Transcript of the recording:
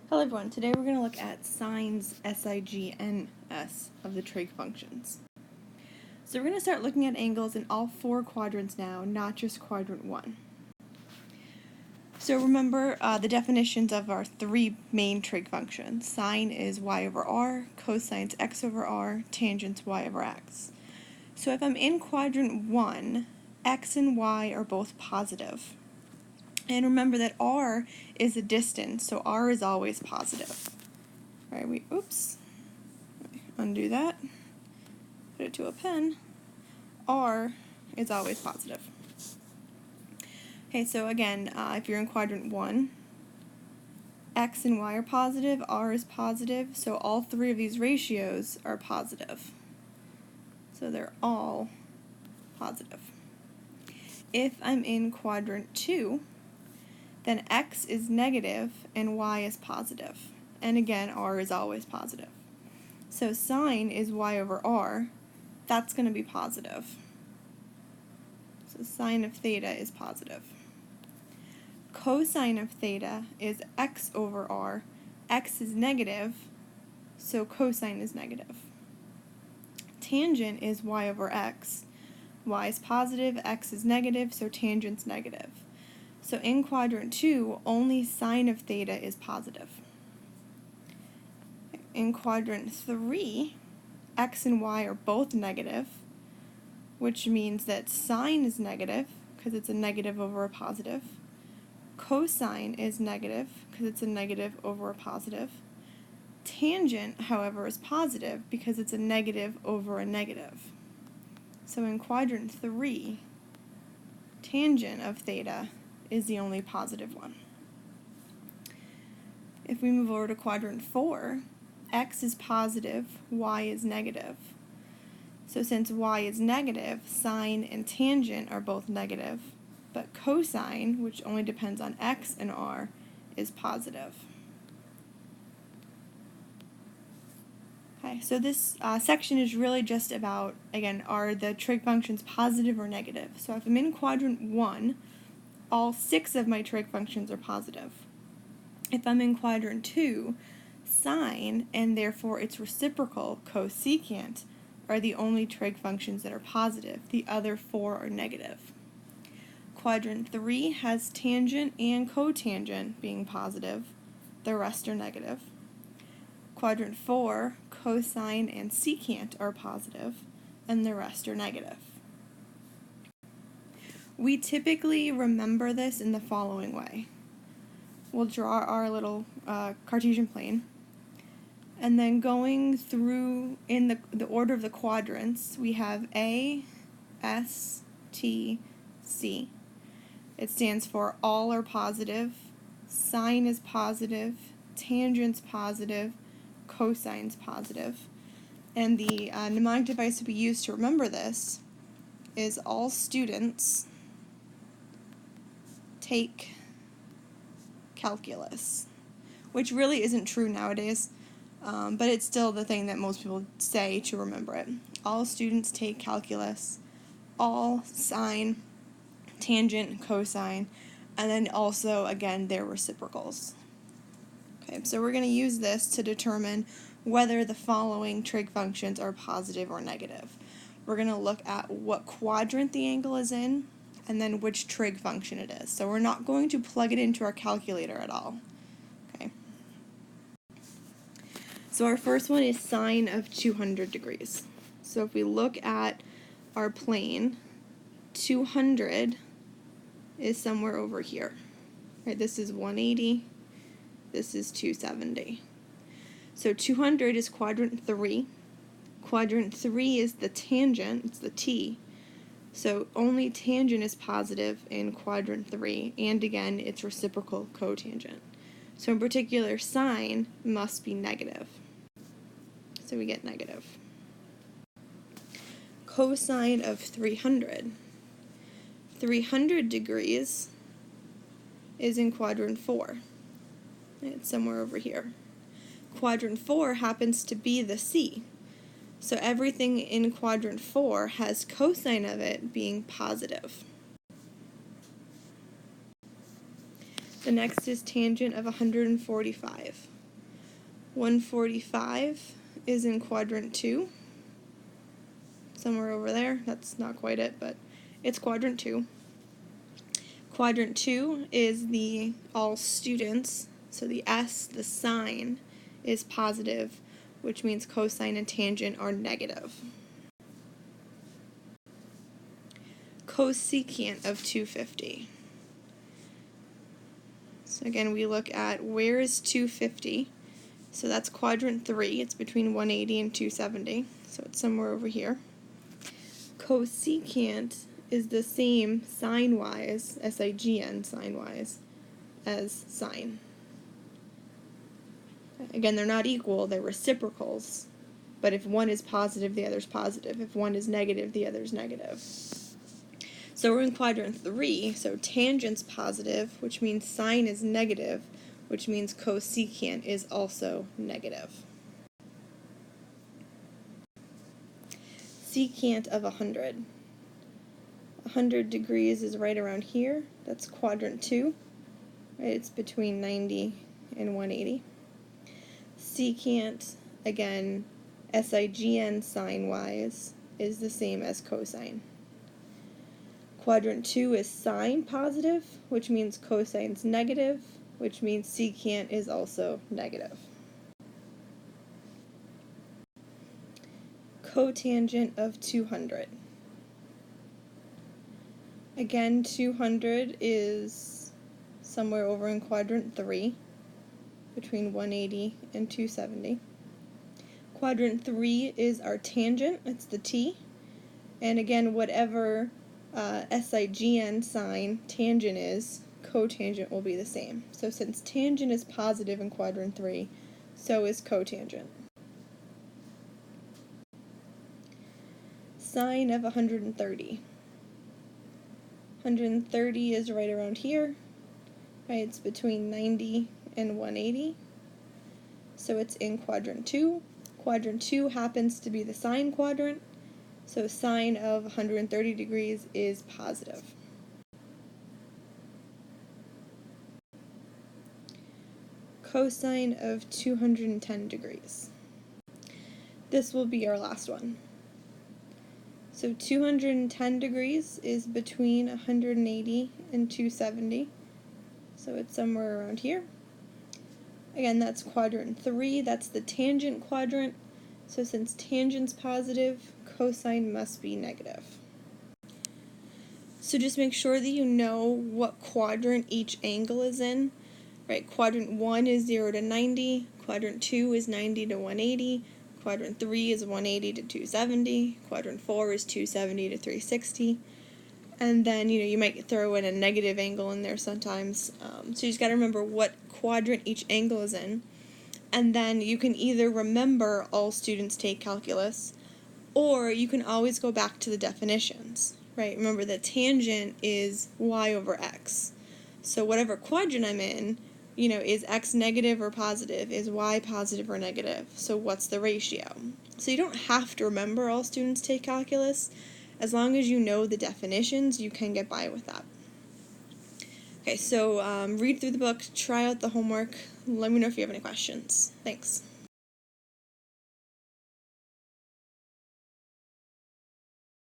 Hello everyone, today we're going to look at sines SIGNS of the trig functions. So we're going to start looking at angles in all four quadrants now, not just quadrant 1. So remember the definitions of our three main trig functions. Sine is y over r, cosine is x over r, tangent's y over x. So if I'm in quadrant 1, x and y are both positive. And remember that r is a distance, so r is always positive. All right, undo that, put it to a pen. R is always positive. Okay, so again, if you're in quadrant 1, x and y are positive, r is positive, so all three of these ratios are positive. So they're all positive. If I'm in quadrant 2, then x is negative and y is positive. And again, r is always positive. So sine is y over r. That's going to be positive. So sine of theta is positive. Cosine of theta is x over r. X is negative, so cosine is negative. Tangent is y over x. Y is positive, x is negative, so tangent's negative. So in quadrant 2, only sine of theta is positive. In quadrant 3, x and y are both negative, which means that sine is negative, because it's a negative over a positive. Cosine is negative, because it's a negative over a positive. Tangent, however, is positive, because it's a negative over a negative. So in quadrant 3, tangent of theta is the only positive one. If we move over to quadrant 4, x is positive, y is negative. So since y is negative, sine and tangent are both negative, but cosine, which only depends on x and r, is positive. Okay, so this section is really just about, again, are the trig functions positive or negative? So if I'm in quadrant 1, all 6 of my trig functions are positive. If I'm in quadrant 2, sine, and therefore its reciprocal, cosecant, are the only trig functions that are positive. The other 4 are negative. Quadrant 3 has tangent and cotangent being positive. The rest are negative. Quadrant 4, cosine and secant are positive, and the rest are negative. We typically remember this in the following way. We'll draw our little Cartesian plane, and then going through in the order of the quadrants, we have A, S, T, C. It stands for all are positive, sine is positive, tangent's positive, cosine's positive. And the mnemonic device we use to remember this is all students take calculus, which really isn't true nowadays, but it's still the thing that most people say to remember it. All students take calculus, all sine, tangent, cosine, and then also, again, their reciprocals. Okay, so we're going to use this to determine whether the following trig functions are positive or negative. We're going to look at what quadrant the angle is in, and then which trig function it is. So we're not going to plug it into our calculator at all. Okay. So our first one is sine of 200 degrees. So if we look at our plane, 200 is somewhere over here. Right, this is 180, this is 270. So 200 is quadrant 3. Quadrant 3 is the tangent, it's the t. So only tangent is positive in quadrant 3, and again, it's reciprocal cotangent. So in particular, sine must be negative. So we get negative. Cosine of 300. 300 degrees is in quadrant 4. It's somewhere over here. Quadrant 4 happens to be the C. So everything in quadrant 4 has cosine of it being positive. The next is tangent of 145. 145 is in Quadrant 2. Somewhere over there. That's not quite it, but it's Quadrant 2. Quadrant 2 is the all students, so the S, the sign, is positive, which means cosine and tangent are negative. Cosecant of 250. So again, we look at where is 250. So that's Quadrant 3. It's between 180 and 270. So it's somewhere over here. Cosecant is the same sign-wise, S-I-G-N, sign-wise, as sine. Again, they're not equal, they're reciprocals. But if one is positive, the other's positive. If one is negative, the other's negative. So we're in Quadrant 3, so tangent's positive, which means sine is negative, which means cosecant is also negative. Secant of 100. 100 degrees is right around here. That's Quadrant 2. Right? It's between 90 and 180. Secant, again, SIGN sign-wise, is the same as cosine. Quadrant 2 is sine positive, which means cosine's negative, which means secant is also negative. Cotangent of 200. Again, 200 is somewhere over in Quadrant 3, between 180 and 270. Quadrant 3 is our tangent, it's the T, and again, whatever SIGN sign tangent is, cotangent will be the same. So since tangent is positive in Quadrant 3, so is cotangent. Sine of 130. 130 is right around here, right? It's between 90 and 180. So it's in Quadrant 2. Quadrant 2 happens to be the sine quadrant, so sine of 130 degrees is positive. Cosine of 210 degrees. This will be our last one. So 210 degrees is between 180 and 270. So it's somewhere around here. Again, that's Quadrant 3. That's the tangent quadrant. So since tangent's positive, cosine must be negative. So just make sure that you know what quadrant each angle is in. Right, Quadrant 1 is 0 to 90. Quadrant 2 is 90 to 180. Quadrant 3 is 180 to 270. Quadrant 4 is 270 to 360. And then, you might throw in a negative angle in there sometimes. So you just got to remember what quadrant each angle is in. And then you can either remember all students take calculus, or you can always go back to the definitions. Right? Remember that tangent is y over x. So whatever quadrant I'm in, is x negative or positive? Is y positive or negative? So what's the ratio? So you don't have to remember all students take calculus. As long as you know the definitions, you can get by with that. Okay, so read through the book, try out the homework, let me know if you have any questions. Thanks.